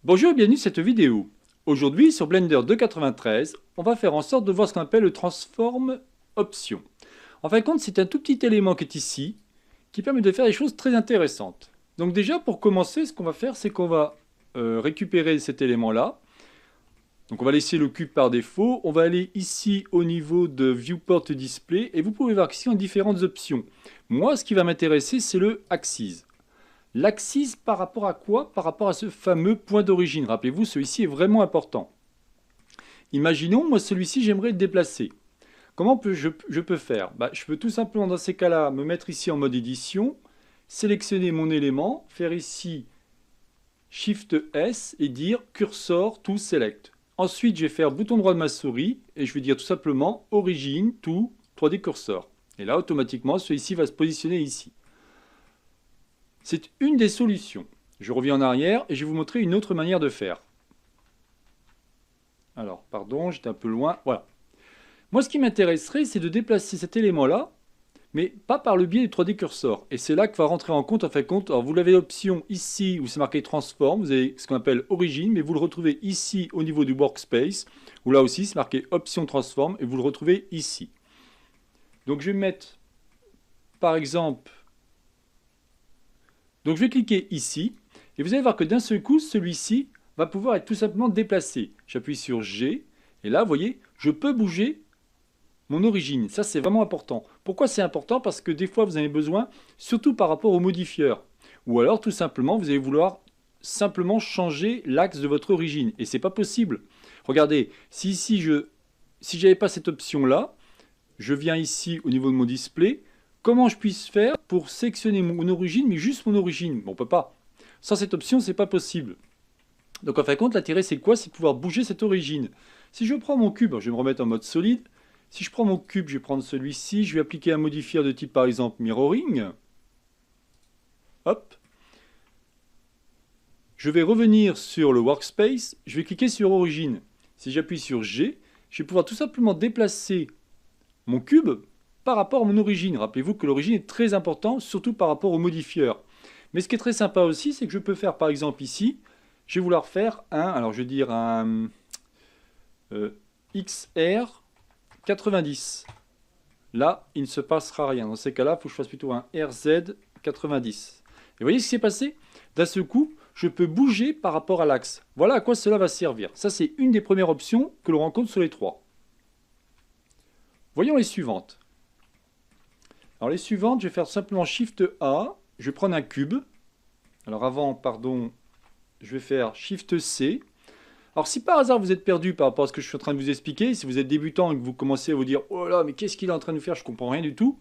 Bonjour et bienvenue à cette vidéo. Aujourd'hui sur Blender 2.93, on va faire en sorte de voir ce qu'on appelle le transform option. En fin de compte, c'est un tout petit élément qui est ici, qui permet de faire des choses très intéressantes. Donc déjà pour commencer, ce qu'on va faire, c'est qu'on va récupérer cet élément-là. Donc on va laisser le cube par défaut, on va aller ici au niveau de Viewport Display, et vous pouvez voir qu'ici on a différentes options. Moi, ce qui va m'intéresser, c'est le Axis. L'axis par rapport à quoi? Par rapport à ce fameux point d'origine. Rappelez-vous, celui-ci est vraiment important. Imaginons, moi celui-ci, j'aimerais le déplacer. Comment je peux faire? Je peux tout simplement dans ces cas-là me mettre ici en mode édition, sélectionner mon élément, faire ici Shift S et dire Cursor to Select. Ensuite, je vais faire bouton droit de ma souris et je vais dire tout simplement Origin to 3D Cursor. Et là, automatiquement, celui-ci va se positionner ici. C'est une des solutions. Je reviens en arrière et je vais vous montrer une autre manière de faire. Alors, pardon, j'étais un peu loin. Voilà. Moi, ce qui m'intéresserait, c'est de déplacer cet élément-là, mais pas par le biais du 3D cursor. Et c'est là que va rentrer en compte, Alors, vous l'avez l'option ici où c'est marqué Transform, vous avez ce qu'on appelle Origine, mais vous le retrouvez ici au niveau du Workspace, où là aussi c'est marqué Option Transform, et vous le retrouvez ici. Donc, je vais mettre, par exemple, donc je vais cliquer ici, et vous allez voir que d'un seul coup, celui-ci va pouvoir être tout simplement déplacé. J'appuie sur G, et là, vous voyez, je peux bouger mon origine. Ça, c'est vraiment important. Pourquoi c'est important? Parce que des fois, vous en avez besoin, surtout par rapport au modifieur. Ou alors, tout simplement, vous allez vouloir simplement changer l'axe de votre origine. Et c'est pas possible. Regardez, si ici, si j'avais pas cette option-là, je viens ici au niveau de mon display, comment je puisse faire pour sélectionner mon origine, mais juste mon origine? Bon, on peut pas. Sans cette option, c'est pas possible. Donc en fin de compte, l'intérêt c'est quoi? C'est de pouvoir bouger cette origine. Si je prends mon cube, je vais me remettre en mode solide. Si je prends mon cube, je vais prendre celui-ci, je vais appliquer un modifier de type par exemple mirroring. Hop. Je vais revenir sur le workspace, je vais cliquer sur origine. Si j'appuie sur G, je vais pouvoir tout simplement déplacer mon cube par rapport à mon origine. Rappelez-vous que l'origine est très importante, surtout par rapport au modifieur. Mais ce qui est très sympa aussi, c'est que je peux faire par exemple ici, je vais vouloir faire alors je vais dire un XR 90. Là, il ne se passera rien. Dans ces cas-là, il faut que je fasse plutôt un RZ 90. Et vous voyez ce qui s'est passé? D'un seul coup, je peux bouger par rapport à l'axe. Voilà à quoi cela va servir. Ça, c'est une des premières options que l'on rencontre sur les trois. Voyons les suivantes. Alors les suivantes, je vais faire simplement Shift A. Je vais prendre un cube. Alors avant, pardon, je vais faire Shift C. Alors si par hasard vous êtes perdu par rapport à ce que je suis en train de vous expliquer, si vous êtes débutant et que vous commencez à vous dire « Oh là, mais qu'est-ce qu'il est en train de faire? Je ne comprends rien du tout »,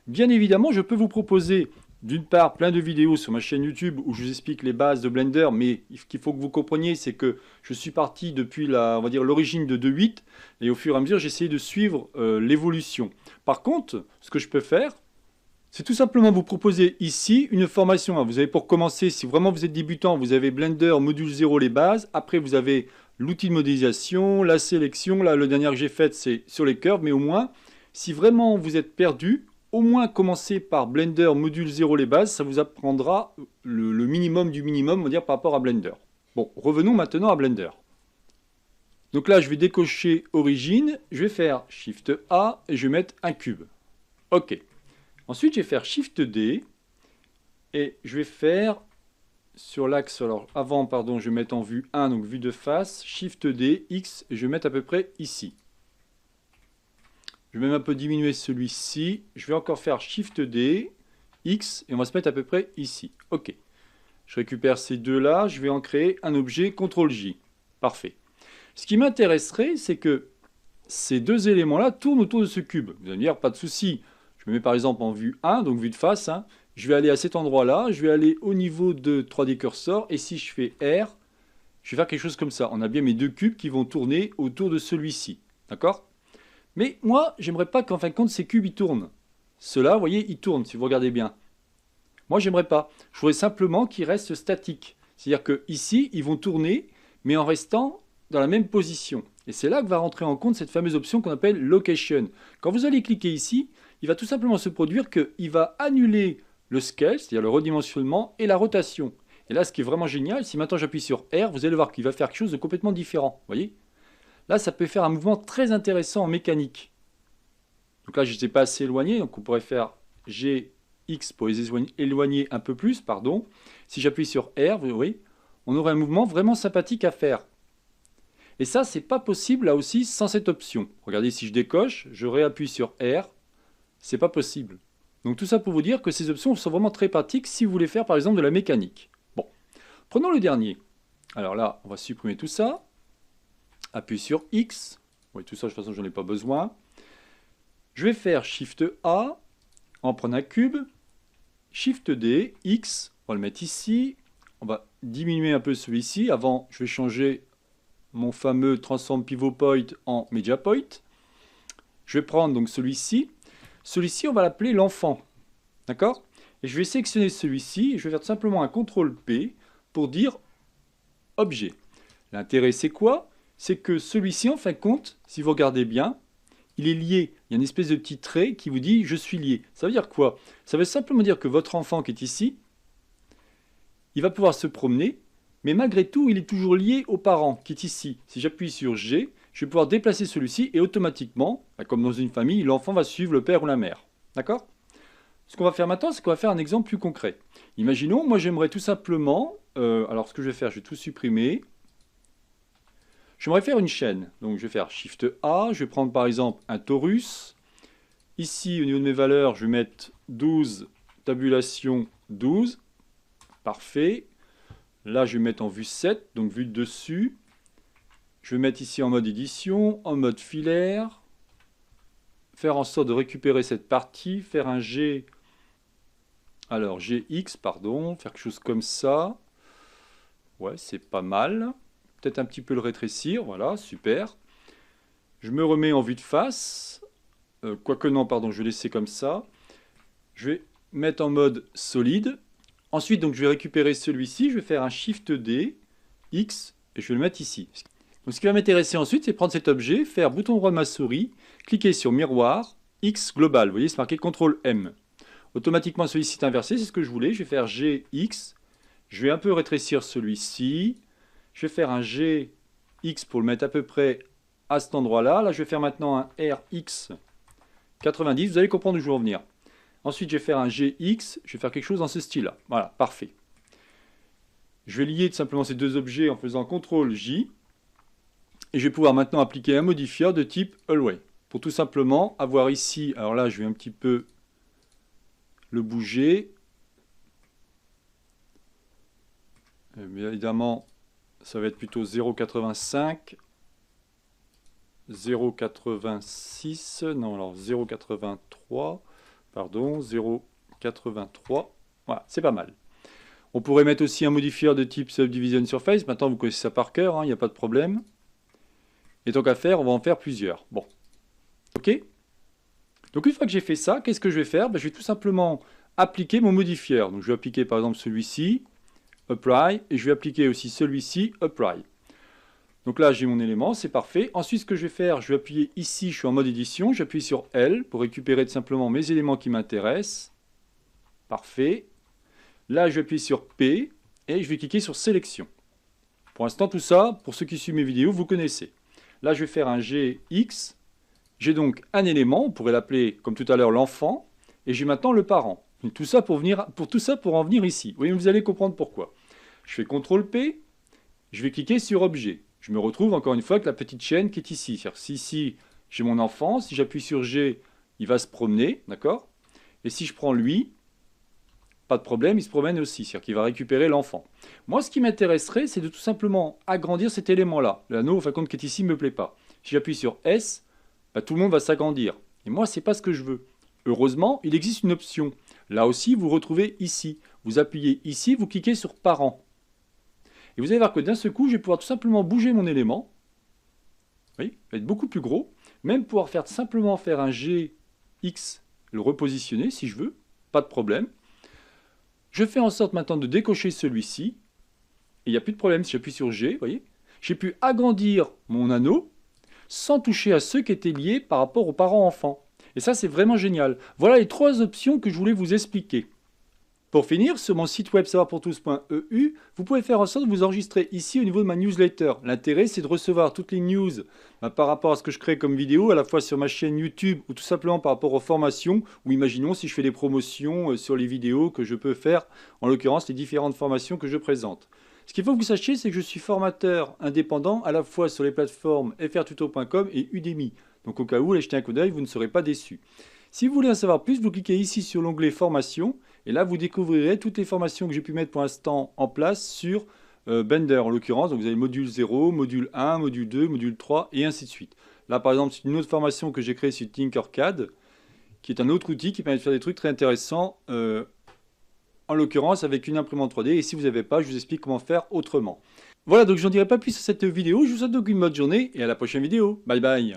bien évidemment, je peux vous proposer d'une part plein de vidéos sur ma chaîne YouTube où je vous explique les bases de Blender, mais ce qu'il faut que vous compreniez, c'est que je suis parti depuis on va dire l'origine de 2.8 et au fur et à mesure, j'ai essayé de suivre l'évolution. Par contre, ce que je peux faire, c'est tout simplement vous proposer ici une formation. Vous avez pour commencer, si vraiment vous êtes débutant, vous avez Blender module 0 les bases. Après, vous avez l'outil de modélisation, la sélection. Là, le dernier que j'ai fait, c'est sur les curves. Mais au moins, si vraiment vous êtes perdu, au moins commencez par Blender module 0 les bases. Ça vous apprendra le minimum du minimum, on va dire, par rapport à Blender. Bon, revenons maintenant à Blender. Donc là, je vais décocher Origine. Je vais faire Shift A et je vais mettre un cube. OK. Ensuite, je vais faire Shift D et je vais faire sur l'axe, alors avant, pardon, je vais mettre en vue 1, donc vue de face, Shift D, X, et je vais mettre à peu près ici. Je vais même un peu diminuer celui-ci. Je vais encore faire Shift D, X, et on va se mettre à peu près ici. OK. Je récupère ces deux-là, je vais en créer un objet, CTRL J. Parfait. Ce qui m'intéresserait, c'est que ces deux éléments-là tournent autour de ce cube. Vous allez me dire, pas de souci. Je me mets par exemple en vue 1, donc vue de face. Je vais aller à cet endroit-là, je vais aller au niveau de 3D cursor, et si je fais R, je vais faire quelque chose comme ça. On a bien mes deux cubes qui vont tourner autour de celui-ci. D'accord? Mais moi, j'aimerais pas qu'en fin de compte, ces cubes, ils tournent. Ceux-là, vous voyez, ils tournent, si vous regardez bien. Moi, j'aimerais pas. Je voudrais simplement qu'ils restent statiques. C'est-à-dire que ici, ils vont tourner, mais en restant dans la même position. Et c'est là que va rentrer en compte cette fameuse option qu'on appelle Location. Quand vous allez cliquer ici, il va tout simplement se produire qu'il va annuler le scale, c'est-à-dire le redimensionnement, et la rotation. Et là, ce qui est vraiment génial, si maintenant j'appuie sur R, vous allez voir qu'il va faire quelque chose de complètement différent. Vous voyez? Là, ça peut faire un mouvement très intéressant en mécanique. Donc là, je n'étais pas assez éloigné, donc on pourrait faire GX pour les éloigner un peu plus, pardon. Si j'appuie sur R, vous voyez, on aurait un mouvement vraiment sympathique à faire. Et ça, c'est pas possible là aussi sans cette option. Regardez, si je décoche, je réappuie sur R, c'est pas possible. Donc tout ça pour vous dire que ces options sont vraiment très pratiques si vous voulez faire par exemple de la mécanique. Bon, prenons le dernier. Alors là, on va supprimer tout ça. Appuie sur X. Oui, tout ça, de toute façon, je n'en ai pas besoin. Je vais faire Shift A, en prendre un cube. Shift D, X, on va le mettre ici. On va diminuer un peu celui-ci. Avant, je vais changer mon fameux Transform Pivot Point en Media Point. Je vais prendre donc celui-ci. Celui-ci, on va l'appeler l'enfant. D'accord? Et je vais sélectionner celui-ci et je vais faire tout simplement un CTRL P pour dire objet. L'intérêt, c'est quoi? C'est que celui-ci, en fin de compte, si vous regardez bien, il est lié. Il y a une espèce de petit trait qui vous dit je suis lié. Ça veut dire quoi? Ça veut simplement dire que votre enfant qui est ici, il va pouvoir se promener, mais malgré tout, il est toujours lié au parent qui est ici. Si j'appuie sur G, je vais pouvoir déplacer celui-ci et automatiquement, comme dans une famille, l'enfant va suivre le père ou la mère. D'accord? Ce qu'on va faire maintenant, c'est qu'on va faire un exemple plus concret. Imaginons, moi j'aimerais tout simplement, alors ce que je vais faire, je vais tout supprimer. J'aimerais faire une chaîne. Donc je vais faire Shift A, je vais prendre par exemple un torus. Ici, au niveau de mes valeurs, je vais mettre 12, tabulation 12. Parfait. Là, je vais mettre en vue 7, donc vue de dessus. Je vais mettre ici en mode édition, en mode filaire. Faire en sorte de récupérer cette partie, faire un G, alors GX, pardon, faire quelque chose comme ça. Ouais, c'est pas mal. Peut-être un petit peu le rétrécir, voilà, super. Je me remets en vue de face. Quoique non, pardon, je vais laisser comme ça. Je vais mettre en mode solide. Ensuite, donc, je vais récupérer celui-ci. Je vais faire un Shift D, X, et je vais le mettre ici. Donc, ce qui va m'intéresser ensuite, c'est prendre cet objet, faire bouton droit de ma souris, cliquer sur miroir, X global. Vous voyez, c'est marqué CTRL M. Automatiquement, celui-ci est inversé, c'est ce que je voulais. Je vais faire GX. Je vais un peu rétrécir celui-ci. Je vais faire un GX pour le mettre à peu près à cet endroit-là. Là, je vais faire maintenant un RX 90. Vous allez comprendre où je veux en venir. Ensuite, je vais faire un GX. Je vais faire quelque chose dans ce style-là. Voilà, parfait. Je vais lier tout simplement ces deux objets en faisant CTRL J. Et je vais pouvoir maintenant appliquer un modifier de type Always. Pour tout simplement avoir ici, alors là, je vais un petit peu le bouger. Bien évidemment, ça va être plutôt 0,85, 0,86, non, alors 0,83, pardon, 0,83. Voilà, c'est pas mal. On pourrait mettre aussi un modifier de type Subdivision Surface. Maintenant, vous connaissez ça par cœur, il n'y a pas de problème. Et tant qu'à faire, on va en faire plusieurs. Bon. OK? Donc, une fois que j'ai fait ça, qu'est-ce que je vais faire? Je vais tout simplement appliquer mon modifier. Donc, je vais appliquer par exemple celui-ci, Apply, et je vais appliquer aussi celui-ci, Apply. Donc là, j'ai mon élément, c'est parfait. Ensuite, ce que je vais faire, je vais appuyer ici, je suis en mode édition, j'appuie sur L pour récupérer tout simplement mes éléments qui m'intéressent. Parfait. Là, je vais appuyer sur P et je vais cliquer sur Sélection. Pour l'instant, tout ça, pour ceux qui suivent mes vidéos, vous connaissez. Là, je vais faire un GX. J'ai donc un élément, on pourrait l'appeler, comme tout à l'heure, l'enfant, et j'ai maintenant le parent. Tout ça pour en venir ici. Oui, vous allez comprendre pourquoi. Je fais CTRL P, je vais cliquer sur Objet. Je me retrouve encore une fois avec la petite chaîne qui est ici. C'est-à-dire, si ici, j'ai mon enfant, si j'appuie sur G, il va se promener, d'accord? Et si je prends lui, pas de problème, il se promène aussi, c'est-à-dire qu'il va récupérer l'enfant. Moi, ce qui m'intéresserait, c'est de tout simplement agrandir cet élément-là. L'anneau, en fin de compte, qui est ici, ne me plaît pas. Si j'appuie sur S, tout le monde va s'agrandir. Et moi, ce n'est pas ce que je veux. Heureusement, il existe une option. Là aussi, vous retrouvez ici. Vous appuyez ici, vous cliquez sur Parent. Et vous allez voir que d'un seul coup, je vais pouvoir tout simplement bouger mon élément. Oui, il va être beaucoup plus gros. Même pouvoir simplement faire un GX, le repositionner si je veux. Pas de problème. Je fais en sorte maintenant de décocher celui-ci. Et il n'y a plus de problème si j'appuie sur G, vous voyez. J'ai pu agrandir mon anneau sans toucher à ceux qui étaient liés par rapport aux parents-enfants. Et ça, c'est vraiment génial. Voilà les trois options que je voulais vous expliquer. Pour finir, sur mon site web savoirpourtous.eu, vous pouvez faire en sorte de vous enregistrer ici au niveau de ma newsletter. L'intérêt, c'est de recevoir toutes les news par rapport à ce que je crée comme vidéo, à la fois sur ma chaîne YouTube ou tout simplement par rapport aux formations, ou imaginons si je fais des promotions sur les vidéos que je peux faire, en l'occurrence les différentes formations que je présente. Ce qu'il faut que vous sachiez, c'est que je suis formateur indépendant à la fois sur les plateformes frtuto.com et Udemy. Donc au cas où, allez jeter un coup d'œil, vous ne serez pas déçus. Si vous voulez en savoir plus, vous cliquez ici sur l'onglet Formation, et là vous découvrirez toutes les formations que j'ai pu mettre pour l'instant en place sur Blender en l'occurrence. Donc vous avez module 0, module 1, module 2, module 3 et ainsi de suite. Là par exemple, c'est une autre formation que j'ai créée sur Tinkercad, qui est un autre outil qui permet de faire des trucs très intéressants, en l'occurrence avec une imprimante 3D. Et si vous n'avez pas, je vous explique comment faire autrement. Voilà, donc je n'en dirai pas plus sur cette vidéo. Je vous souhaite donc une bonne journée et à la prochaine vidéo. Bye bye.